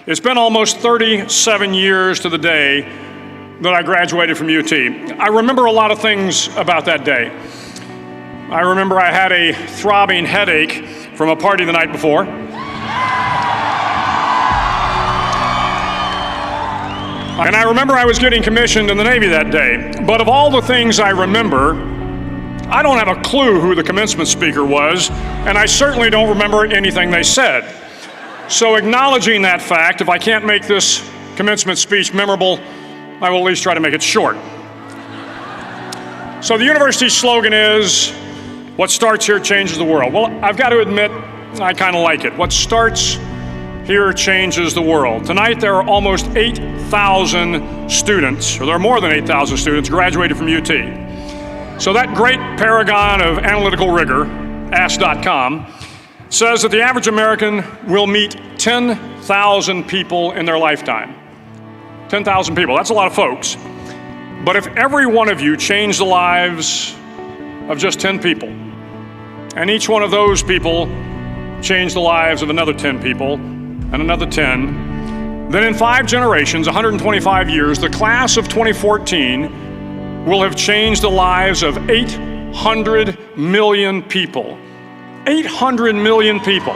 It's been almost 37 years to the day that I graduated from UT. I remember a lot of things about that day. I remember I had a throbbing headache from a party the night before. And I remember I was getting commissioned in the Navy that day. But of all the things I remember, I don't have a clue who the commencement speaker was, and I certainly don't remember anything they said. So acknowledging that fact, if I can't make this commencement speech memorable, I will at least try to make it short. So the university's slogan is, what starts here changes the world. Well, I've got to admit, I kind of like it. What starts here changes the world. Tonight there are almost 8,000 students, or there are more than 8,000 students graduated from UT. So that great paragon of analytical rigor, Ask.com, says that the average American will meet 10,000 people in their lifetime. 10,000 people, that's a lot of folks. But if every one of you changed the lives of just 10 people, and each one of those people changed the lives of another 10 people, and another 10, then in 5 generations, 125 years, the class of 2014 will have changed the lives of 800 million people. 800 million people.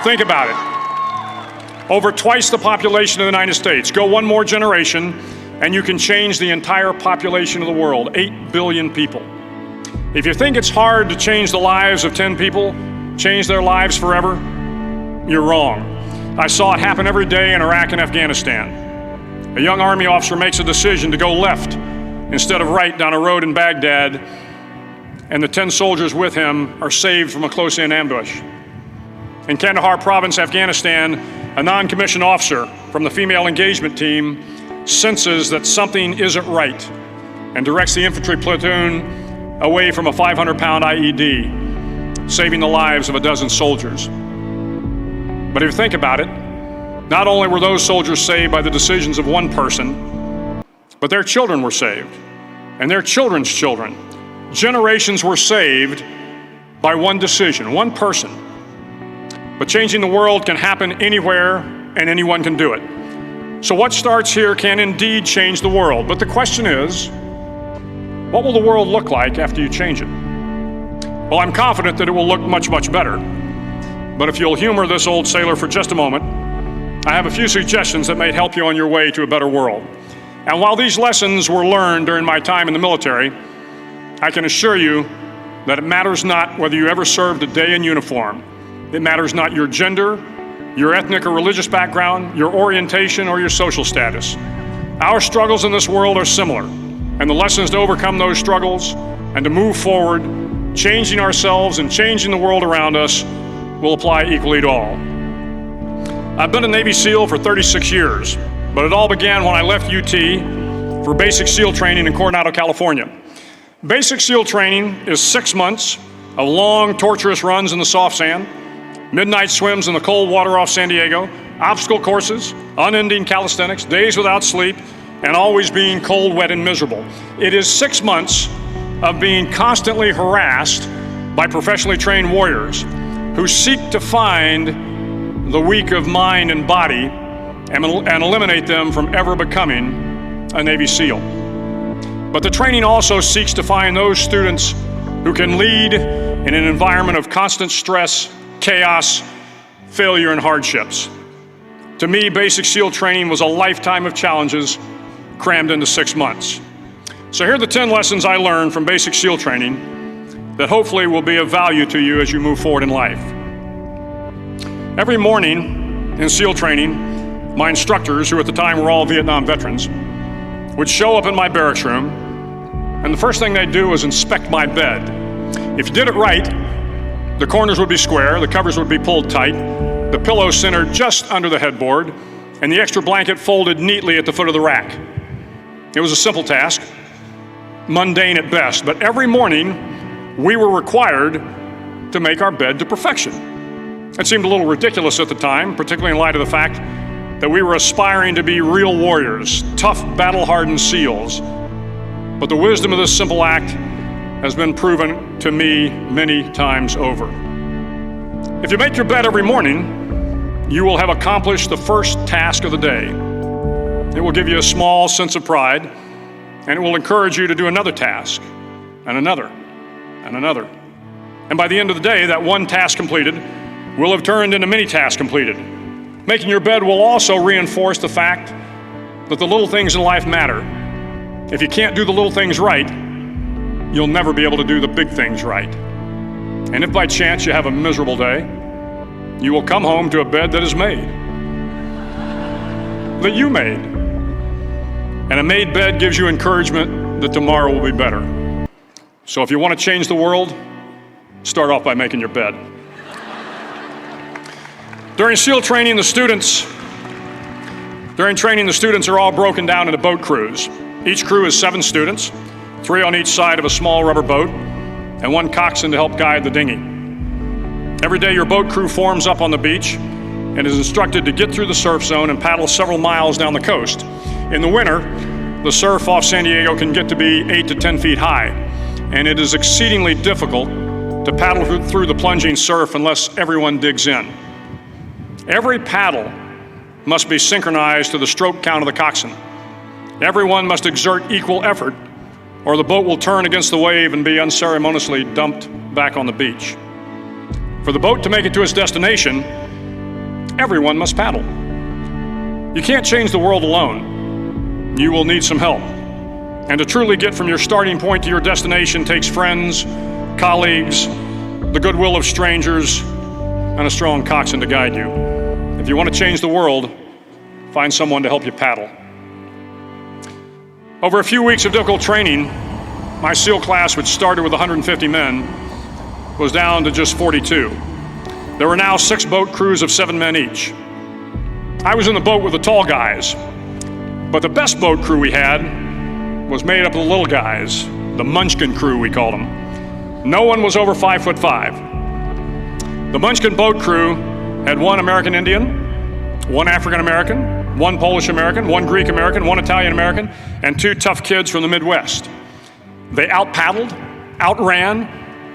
Think about it. Over twice the population of the United States. Go one more generation, and you can change the entire population of the world, 8 billion people. If you think it's hard to change the lives of 10 people, change their lives forever, you're wrong. I saw it happen every day in Iraq and Afghanistan. A young Army officer makes a decision to go left instead of right down a road in Baghdad, and the 10 soldiers with him are saved from a close-in ambush. In Kandahar province, Afghanistan, a non-commissioned officer from the female engagement team senses that something isn't right and directs the infantry platoon away from a 500-pound IED, saving the lives of a dozen soldiers. But if you think about it, not only were those soldiers saved by the decisions of one person, but their children were saved, and their children's children. Generations were saved by one decision, one person. But changing the world can happen anywhere, and anyone can do it. So what starts here can indeed change the world. But the question is, what will the world look like after you change it? Well, I'm confident that it will look much, much better. But if you'll humor this old sailor for just a moment, I have a few suggestions that may help you on your way to a better world. And while these lessons were learned during my time in the military, I can assure you that it matters not whether you ever served a day in uniform. It matters not your gender, your ethnic or religious background, your orientation, or your social status. Our struggles in this world are similar, and the lessons to overcome those struggles and to move forward, changing ourselves and changing the world around us, will apply equally to all. I've been a Navy SEAL for 36 years, but it all began when I left UT for basic SEAL training in Coronado, California. Basic SEAL training is 6 months of long, torturous runs in the soft sand, midnight swims in the cold water off San Diego, obstacle courses, unending calisthenics, days without sleep, and always being cold, wet, and miserable. It is 6 months of being constantly harassed by professionally trained warriors who seek to find the weak of mind and body and eliminate them from ever becoming a Navy SEAL. But the training also seeks to find those students who can lead in an environment of constant stress, chaos, failure, and hardships. To me, basic SEAL training was a lifetime of challenges crammed into 6 months. So here are the 10 lessons I learned from basic SEAL training that hopefully will be of value to you as you move forward in life. Every morning in SEAL training, my instructors, who at the time were all Vietnam veterans, would show up in my barracks room, and the first thing they'd do was inspect my bed. If you did it right, the corners would be square, the covers would be pulled tight, the pillow centered just under the headboard, and the extra blanket folded neatly at the foot of the rack. It was a simple task, mundane at best, but every morning we were required to make our bed to perfection. It seemed a little ridiculous at the time, particularly in light of the fact that we were aspiring to be real warriors, tough, battle-hardened SEALs. But the wisdom of this simple act has been proven to me many times over. If you make your bed every morning, you will have accomplished the first task of the day. It will give you a small sense of pride, and it will encourage you to do another task, and another, and another. And by the end of the day, that one task completed will have turned into many tasks completed. Making your bed will also reinforce the fact that the little things in life matter. If you can't do the little things right, you'll never be able to do the big things right. And if by chance you have a miserable day, you will come home to a bed that is made, that you made. And a made bed gives you encouragement that tomorrow will be better. So if you want to change the world, start off by making your bed. During SEAL training, the students are all broken down into boat crews. Each crew is 7 students, 3 on each side of a small rubber boat, and 1 coxswain to help guide the dinghy. Every day, your boat crew forms up on the beach and is instructed to get through the surf zone and paddle several miles down the coast. In the winter, the surf off San Diego can get to be 8 to 10 feet high, and it is exceedingly difficult to paddle through the plunging surf unless everyone digs in. Every paddle must be synchronized to the stroke count of the coxswain. Everyone must exert equal effort, or the boat will turn against the wave and be unceremoniously dumped back on the beach. For the boat to make it to its destination, everyone must paddle. You can't change the world alone. You will need some help. And to truly get from your starting point to your destination takes friends, colleagues, the goodwill of strangers, and a strong coxswain to guide you. If you want to change the world, find someone to help you paddle. Over a few weeks of difficult training, my SEAL class, which started with 150 men, was down to just 42. There were now 6 boat crews of 7 men each. I was in the boat with the tall guys, but the best boat crew we had was made up of the little guys, the Munchkin crew, we called them. No one was over 5'5". The Munchkin boat crew had 1 American Indian, 1 African American, 1 Polish American, 1 Greek American, 1 Italian American, and 2 tough kids from the Midwest. They out-paddled, outran,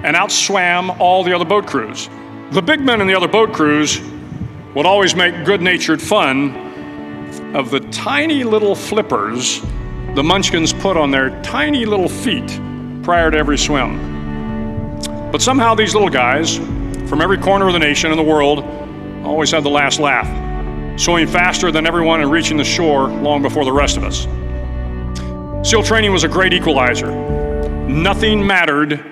and outswam all the other boat crews. The big men in the other boat crews would always make good-natured fun of the tiny little flippers the Munchkins put on their tiny little feet prior to every swim. But somehow these little guys from every corner of the nation and the world always had the last laugh, swimming faster than everyone and reaching the shore long before the rest of us. SEAL training was a great equalizer. Nothing mattered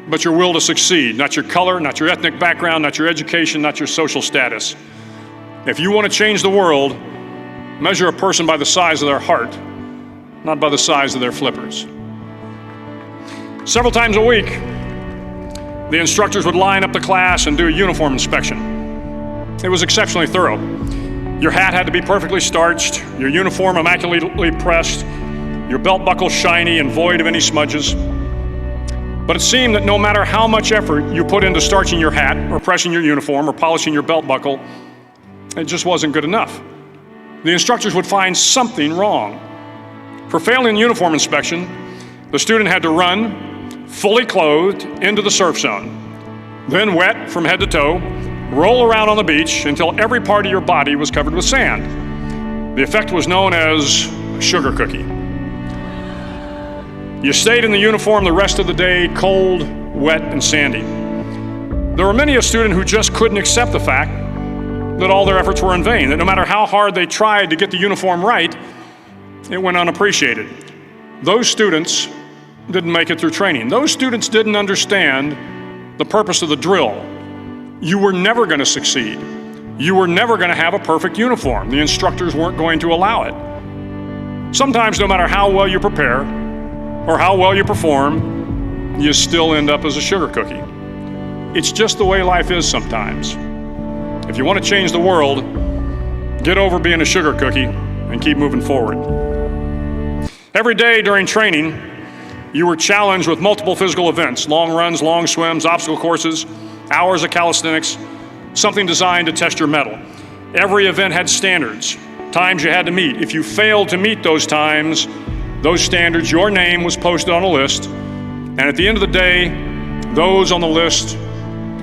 but your will to succeed, not your color, not your ethnic background, not your education, not your social status. If you want to change the world, measure a person by the size of their heart, not by the size of their flippers. Several times a week, the instructors would line up the class and do a uniform inspection. It was exceptionally thorough. Your hat had to be perfectly starched, your uniform immaculately pressed, your belt buckle shiny and void of any smudges. But it seemed that no matter how much effort you put into starching your hat or pressing your uniform or polishing your belt buckle, it just wasn't good enough. The instructors would find something wrong. For failing the uniform inspection, the student had to run, fully clothed, into the surf zone, then wet from head to toe, roll around on the beach until every part of your body was covered with sand. The effect was known as a sugar cookie. You stayed in the uniform the rest of the day, cold, wet, and sandy. There were many a student who just couldn't accept the fact that all their efforts were in vain, that no matter how hard they tried to get the uniform right, it went unappreciated. Those students didn't make it through training. Those students didn't understand the purpose of the drill. You were never going to succeed. You were never going to have a perfect uniform. The instructors weren't going to allow it. Sometimes, no matter how well you prepare or how well you perform, you still end up as a sugar cookie. It's just the way life is sometimes. If you want to change the world, get over being a sugar cookie and keep moving forward. Every day during training, you were challenged with multiple physical events: long runs, long swims, obstacle courses, hours of calisthenics, something designed to test your mettle. Every event had standards, times you had to meet. If you failed to meet those times, those standards, your name was posted on a list, and at the end of the day, those on the list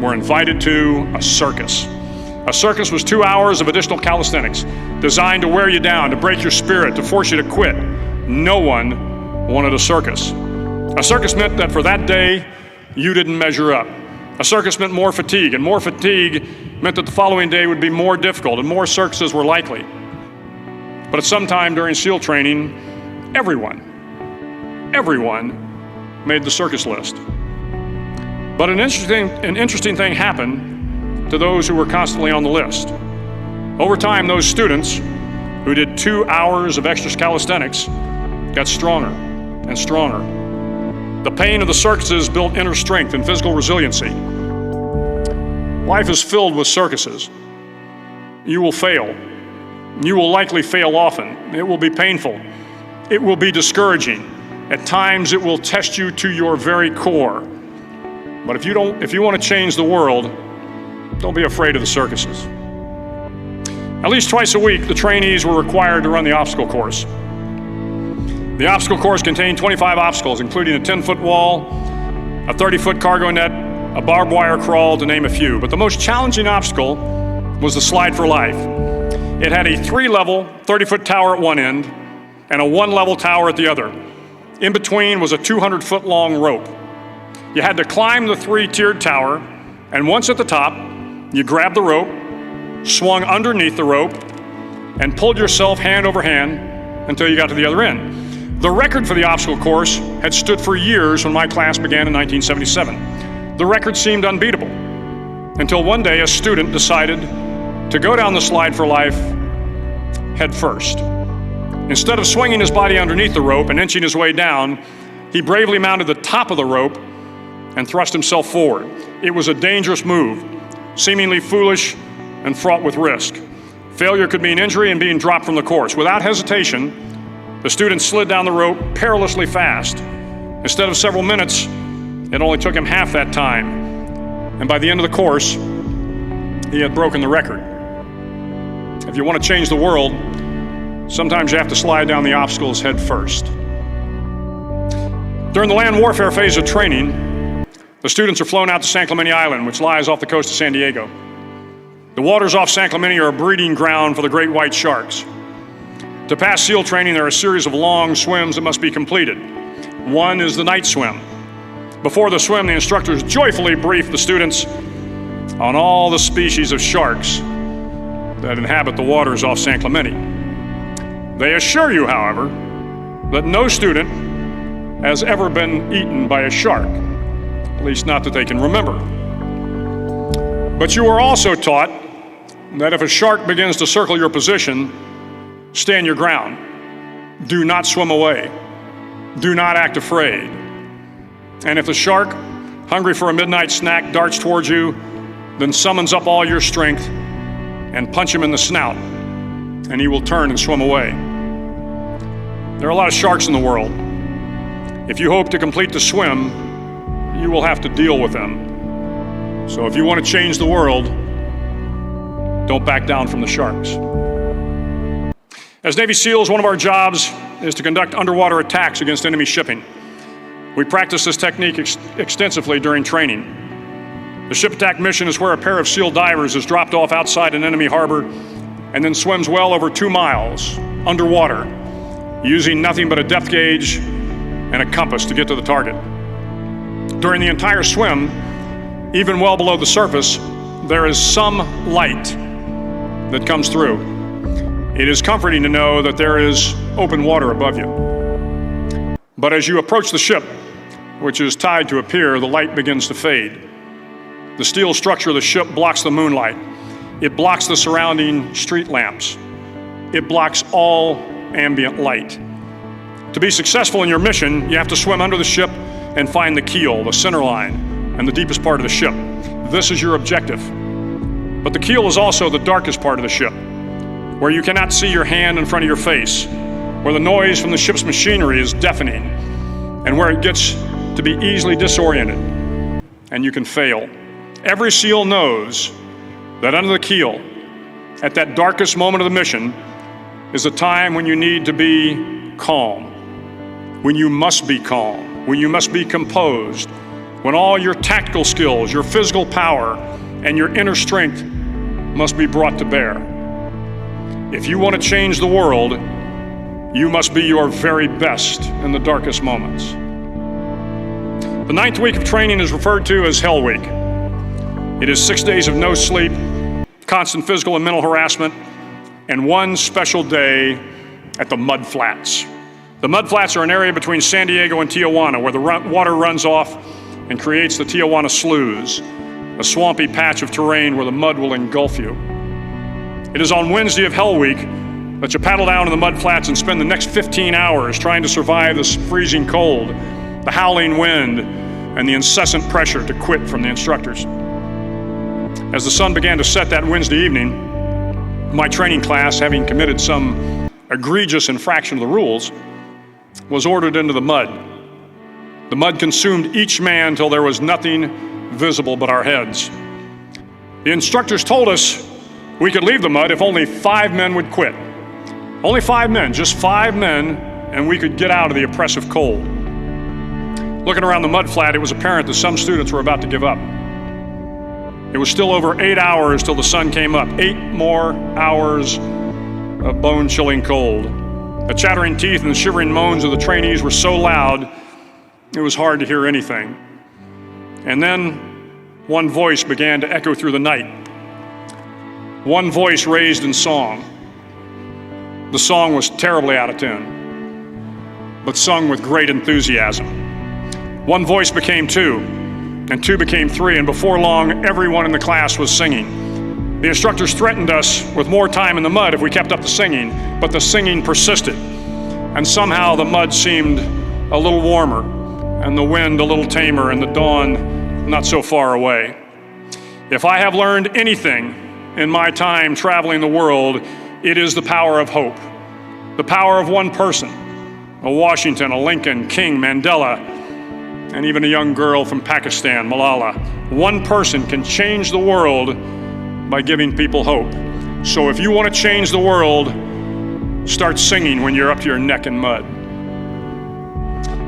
were invited to a circus. A circus was 2 hours of additional calisthenics, designed to wear you down, to break your spirit, to force you to quit. No one wanted a circus. A circus meant that for that day, you didn't measure up. A circus meant more fatigue, and more fatigue meant that the following day would be more difficult, and more circuses were likely. But at some time during SEAL training, everyone made the circus list. But an interesting thing happened to those who were constantly on the list. Over time, those students who did 2 hours of extra calisthenics got stronger and stronger. The pain of the circuses built inner strength and physical resiliency. Life is filled with circuses. You will fail. You will likely fail often. It will be painful. It will be discouraging. At times, it will test you to your very core. But if you want to change the world, don't be afraid of the circuses. At least twice a week, the trainees were required to run the obstacle course. The obstacle course contained 25 obstacles, including a 10-foot wall, a 30-foot cargo net, a barbed wire crawl, to name a few. But the most challenging obstacle was the slide for life. It had a 3-level, 30-foot tower at one end and a 1-level tower at the other. In between was a 200-foot-long rope. You had to climb the 3-tiered tower, and once at the top, you grabbed the rope, swung underneath the rope, and pulled yourself hand over hand until you got to the other end. The record for the obstacle course had stood for years when my class began in 1977. The record seemed unbeatable until one day a student decided to go down the slide for life head first. Instead of swinging his body underneath the rope and inching his way down, he bravely mounted the top of the rope and thrust himself forward. It was a dangerous move, seemingly foolish and fraught with risk. Failure could mean injury and being dropped from the course. Without hesitation, the student slid down the rope perilously fast. Instead of several minutes, it only took him half that time. And by the end of the course, he had broken the record. If you want to change the world, sometimes you have to slide down the obstacles head first. During the land warfare phase of training, the students are flown out to San Clemente Island, which lies off the coast of San Diego. The waters off San Clemente are a breeding ground for the great white sharks. To pass SEAL training, there are a series of long swims that must be completed. One is the night swim. Before the swim, the instructors joyfully brief the students on all the species of sharks that inhabit the waters off San Clemente. They assure you, however, that no student has ever been eaten by a shark, at least not that they can remember. But you are also taught that if a shark begins to circle your position, stand your ground. Do not swim away. Do not act afraid. And if the shark, hungry for a midnight snack, darts towards you, then summons up all your strength and punch him in the snout, and he will turn and swim away. There are a lot of sharks in the world. If you hope to complete the swim, you will have to deal with them. So if you want to change the world, don't back down from the sharks. As Navy SEALs, one of our jobs is to conduct underwater attacks against enemy shipping. We practice this technique extensively during training. The ship attack mission is where a pair of SEAL divers is dropped off outside an enemy harbor and then swims well over 2 miles underwater, using nothing but a depth gauge and a compass to get to the target. During the entire swim, even well below the surface, there is some light that comes through. It is comforting to know that there is open water above you. But as you approach the ship, which is tied to a pier, the light begins to fade. The steel structure of the ship blocks the moonlight. It blocks the surrounding street lamps. It blocks all ambient light. To be successful in your mission, you have to swim under the ship and find the keel, the center line, and the deepest part of the ship. This is your objective. But the keel is also the darkest part of the ship, where you cannot see your hand in front of your face, where the noise from the ship's machinery is deafening, and where it gets to be easily disoriented, and you can fail. Every SEAL knows that under the keel, at that darkest moment of the mission, is a time when you need to be calm, when you must be calm, when you must be composed, when all your tactical skills, your physical power, and your inner strength must be brought to bear. If you want to change the world, you must be your very best in the darkest moments. The 9th week of training is referred to as Hell Week. It is 6 days of no sleep, constant physical and mental harassment, and one special day at the Mud Flats. The Mud Flats are an area between San Diego and Tijuana where the water runs off and creates the Tijuana Sloughs, a swampy patch of terrain where the mud will engulf you. It is on Wednesday of Hell Week that you paddle down to the Mud Flats and spend the next 15 hours trying to survive this freezing cold, the howling wind, and the incessant pressure to quit from the instructors. As the sun began to set that Wednesday evening, my training class, having committed some egregious infraction of the rules, was ordered into the mud. The mud consumed each man till there was nothing visible but our heads. The instructors told us we could leave the mud if only 5 men would quit. Only 5 men, just 5 men, and we could get out of the oppressive cold. Looking around the mud flat, it was apparent that some students were about to give up. It was still over 8 hours till the sun came up. 8 more hours of bone-chilling cold. The chattering teeth and the shivering moans of the trainees were so loud, it was hard to hear anything. And then one voice began to echo through the night. One voice raised in song. The song was terribly out of tune, but sung with great enthusiasm. One voice became 2, and 2 became 3, and before long, everyone in the class was singing. The instructors threatened us with more time in the mud if we kept up the singing, but the singing persisted, and somehow the mud seemed a little warmer, and the wind a little tamer, and the dawn not so far away. If I have learned anything in my time traveling the world, it is the power of hope, the power of one person, a Washington, a Lincoln, King, Mandela, and even a young girl from Pakistan, Malala. One person can change the world by giving people hope. So if you want to change the world, start singing when you're up to your neck in mud.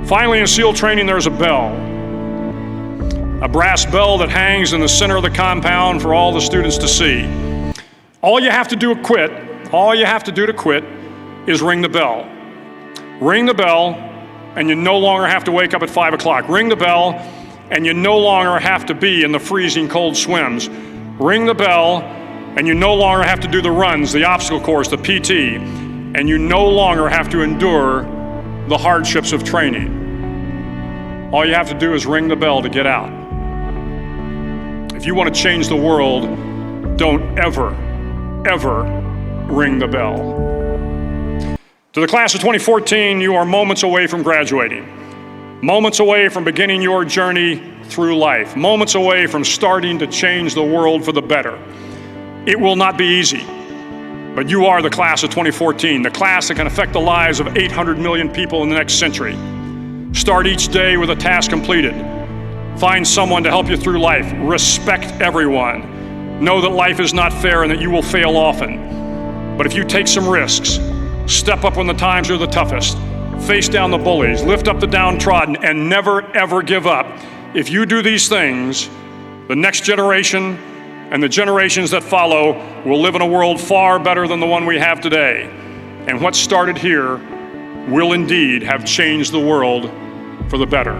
Finally, in SEAL training, there's a bell. A brass bell that hangs in the center of the compound for all the students to see. All you have to do to quit is ring the bell. Ring the bell, and you no longer have to wake up at 5 o'clock. Ring the bell, and you no longer have to be in the freezing cold swims. Ring the bell, and you no longer have to do the runs, the obstacle course, the PT, and you no longer have to endure the hardships of training. All you have to do is ring the bell to get out. If you want to change the world, don't ever ring the bell. To the class of 2014, you are moments away from graduating, moments away from beginning your journey through life, moments away from starting to change the world for the better. It will not be easy, but you are the class of 2014, the class that can affect the lives of 800 million people in the next century. Start each day with a task completed. Find someone to help you through life. Respect everyone. Know that life is not fair and that you will fail often. But if you take some risks, step up when the times are the toughest, face down the bullies, lift up the downtrodden, and never ever give up. If you do these things, the next generation and the generations that follow will live in a world far better than the one we have today. And what started here will indeed have changed the world for the better.